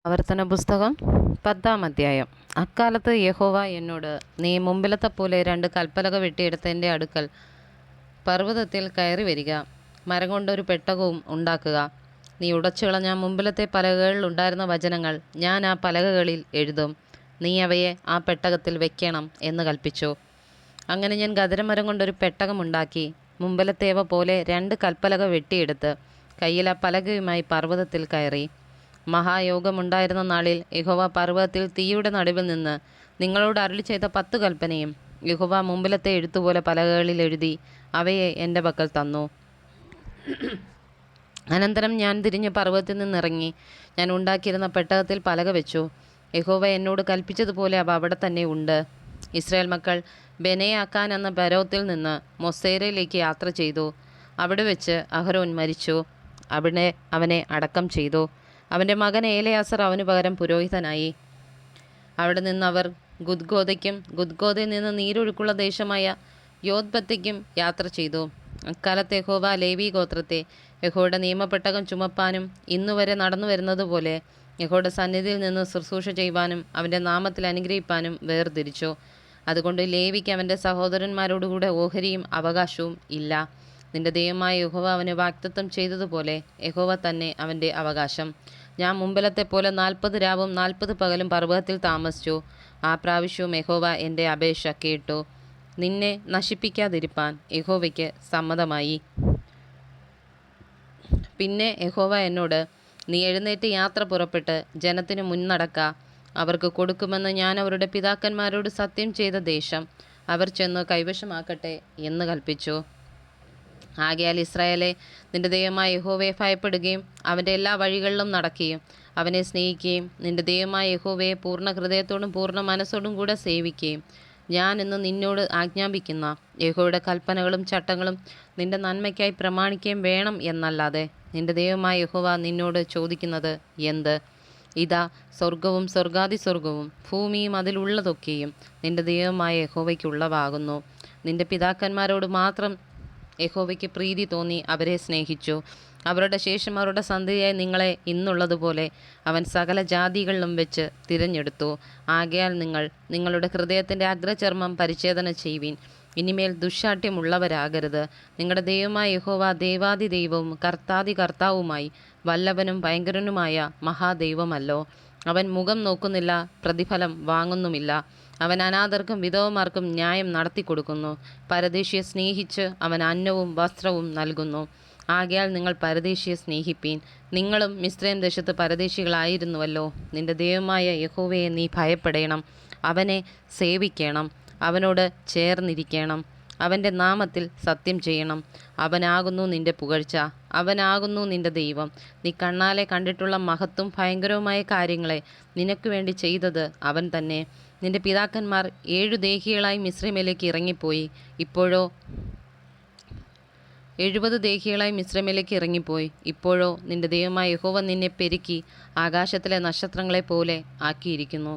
ആവർത്തന പുസ്തകം 10-ാം അധ്യായം. അക്കാലത്ത് യഹോവ എന്നോട്, നീ മുമ്പിലത്തെ പോലെ 2 കൽപ്പലക വെട്ടിയെടുത്ത് എൻ്റെ അടുക്കൽ പർവ്വതത്തിൽ കയറി വരിക. മരം കൊണ്ടൊരു പെട്ടകവും ഉണ്ടാക്കുക. നീ ഉടച്ചുകളഞ്ഞ മുമ്പിലത്തെ പലകകളിൽ ഉണ്ടായിരുന്ന വചനങ്ങൾ ഞാൻ ആ പലകകളിൽ എഴുതും. നീ അവയെ ആ പെട്ടകത്തിൽ വെക്കണം എന്ന് കൽപ്പിച്ചു. അങ്ങനെ ഞാൻ ഗദരമരം കൊണ്ടൊരു പെട്ടകമുണ്ടാക്കി. മുമ്പിലത്തേവ പോലെ 2 കൽപ്പലക വെട്ടിയെടുത്ത് കയ്യിൽ ആ പലകയുമായി പർവ്വതത്തിൽ കയറി. മഹായോഗമുണ്ടായിരുന്ന നാളിൽ യഹോവ പർവ്വതത്തിൽ തീയുടെ നടുവിൽ നിന്ന് നിങ്ങളോട് അരുളി ചെയ്ത 10 കൽപ്പനയും യഹോവ മുമ്പിലത്തെ എഴുത്തുപോലെ പലകകളിൽ എഴുതി അവയെ എൻ്റെ പക്കൽ തന്നു. അനന്തരം ഞാൻ തിരിഞ്ഞ് പർവ്വതത്തിൽ നിന്നിറങ്ങി ഞാൻ ഉണ്ടാക്കിയിരുന്ന പെട്ടകത്തിൽ പലക വെച്ചു. യഹോവ എന്നോട് കൽപ്പിച്ചതുപോലെ അവ അവിടെ തന്നെ ഉണ്ട്. ഇസ്രായേൽ മക്കൾ ബെനയാക്കാൻ എന്ന ബെരോത്തിൽ നിന്ന് മൊസേരയിലേക്ക് യാത്ര ചെയ്തു. അവിടെ വെച്ച് അഹരോൻ മരിച്ചു. അവിടെ അവനെ അടക്കം ചെയ്തു. അവൻ്റെ മകൻ ഏലയാസർ അവനു പകരം പുരോഹിതനായി. അവിടെ നിന്ന് അവർ ഗുദ്ഗോദയ്ക്കും ഗുദ്ഗോദയിൽ നിന്ന് നീരൊഴുക്കുള്ള ദേശമായ യോത്ബത്തേക്കും യാത്ര ചെയ്തു. അക്കാലത്ത് യഹോവ ലേവി ഗോത്രത്തെ യഹോവയുടെ നിയമപ്പെട്ടകം ചുമപ്പാനും ഇന്നുവരെ നടന്നു വരുന്നതുപോലെ യഹോവയുടെ സന്നിധിയിൽ നിന്ന് ശുശ്രൂഷ ചെയ്യുവാനും അവൻ്റെ നാമത്തിൽ അനുഗ്രഹിപ്പാനും വേർതിരിച്ചു. അതുകൊണ്ട് ലേവിക്ക് അവൻ്റെ സഹോദരന്മാരോടുകൂടെ ഓഹരിയും അവകാശവും ഇല്ല. നിന്റെ ദൈവമായ യഹോവ അവന് വാഗ്ദത്തം ചെയ്തതുപോലെ യഹോവ തന്നെ അവൻ്റെ അവകാശം. ഞാൻ മുമ്പിലത്തെ പോലെ 40 രാവും 40 പകലും പർവ്വതത്തിൽ താമസിച്ചു. ആ പ്രാവശ്യവും യഹോവ എൻ്റെ അപേക്ഷ കേട്ടു. നിന്നെ നശിപ്പിക്കാതിരിപ്പാൻ യഹോവയ്ക്ക് സമ്മതമായി. പിന്നെ യഹോവ എന്നോട്, നീ എഴുന്നേറ്റ് യാത്ര പുറപ്പെട്ട് ജനത്തിന് മുന്നടക്ക. അവർക്ക് കൊടുക്കുമെന്ന് ഞാൻ അവരുടെ പിതാക്കന്മാരോട് സത്യം ചെയ്ത ദേശം അവർ ചെന്ന് കൈവശമാക്കട്ടെ എന്ന് കൽപ്പിച്ചു. ആകയാൽ ഇസ്രായേലേ, നിന്റെ ദൈവമായ യഹോവയെ ഭയപ്പെടുകയും അവൻ്റെ എല്ലാ വഴികളിലും നടക്കുകയും അവനെ സ്നേഹിക്കുകയും നിന്റെ ദൈവമായ യഹോവയെ പൂർണ്ണ ഹൃദയത്തോടും പൂർണ്ണ മനസ്സോടും കൂടെ സേവിക്കുകയും ഞാൻ ഇന്ന് നിന്നോട് ആജ്ഞാപിക്കുന്ന യഹോവയുടെ കൽപ്പനകളും ചട്ടങ്ങളും നിന്റെ നന്മയ്ക്കായി പ്രമാണിക്കുകയും വേണം എന്നല്ലാതെ നിന്റെ ദൈവമായ യഹോവ നിന്നോട് ചോദിക്കുന്നത് എന്ത്? ഇതാ, സ്വർഗവും സ്വർഗാതിസ്വർഗവും ഭൂമിയും അതിലുള്ളതൊക്കെയും നിന്റെ ദൈവമായ യഹോവയ്ക്കുള്ളവാകുന്നു. നിന്റെ പിതാക്കന്മാരോട് മാത്രം യഹോവയ്ക്ക് പ്രീതി തോന്നി അവരെ സ്നേഹിച്ചു. അവരുടെ ശേഷം അവരുടെ സന്തതിയായി നിങ്ങളെ ഇന്നുള്ളതുപോലെ അവൻ സകല ജാതികളിലും വെച്ച് തിരഞ്ഞെടുത്തു. ആകയാൽ നിങ്ങൾ നിങ്ങളുടെ ഹൃദയത്തിൻ്റെ അഗ്രചർമ്മം പരിച്ഛേദന ചെയ്യുവിൻ. ഇനിമേൽ ദുശ്ശാഠ്യമുള്ളവരാകരുത്. നിങ്ങളുടെ ദൈവമായ യഹോവ ദേവാദി ദൈവവും കർത്താദി കർത്താവുമായി വല്ലഭനും ഭയങ്കരനുമായ മഹാദൈവമല്ലോ. അവൻ മുഖം നോക്കുന്നില്ല, പ്രതിഫലം വാങ്ങുന്നുമില്ല. അവൻ അനാഥർക്കും വിധവമാർക്കും ന്യായം നടത്തിക്കൊടുക്കുന്നു. പരദേശിയെ സ്നേഹിച്ച് അവൻ അന്നവും വസ്ത്രവും നൽകുന്നു. ആകയാൽ നിങ്ങൾ പരദേശിയെ സ്നേഹിപ്പീൻ. നിങ്ങളും മിസ്രയീം ദേശത്ത് പരദേശികളായിരുന്നുവല്ലോ. നിന്റെ ദൈവമായ യഹോവയെ നീ ഭയപ്പെടേണം, അവനെ സേവിക്കണം, അവനോട് ചേർന്നിരിക്കണം, അവൻ്റെ നാമത്തിൽ സത്യം ചെയ്യണം. അവനാകുന്നു നിന്റെ പുകഴ്ച, അവനാകുന്നു നിന്റെ ദൈവം. നീ കണ്ണാലെ കണ്ടിട്ടുള്ള മഹത്തും ഭയങ്കരവുമായ കാര്യങ്ങളെ നിനക്ക് വേണ്ടി ചെയ്തത് അവൻ തന്നെ. നിന്റെ പിതാക്കന്മാർ 7 ദേഹികളായി മിസ്രയീമിലേക്ക് ഇറങ്ങിപ്പോയി. ഇപ്പോഴോ 70 ദേഹികളായി മിസ്രയീമിലേക്ക് ഇറങ്ങിപ്പോയി. ഇപ്പോഴോ നിന്റെ ദൈവമായ യഹോവ നിന്നെ പെരുക്കി ആകാശത്തിലെ നക്ഷത്രങ്ങളെപ്പോലെ ആക്കിയിരിക്കുന്നു.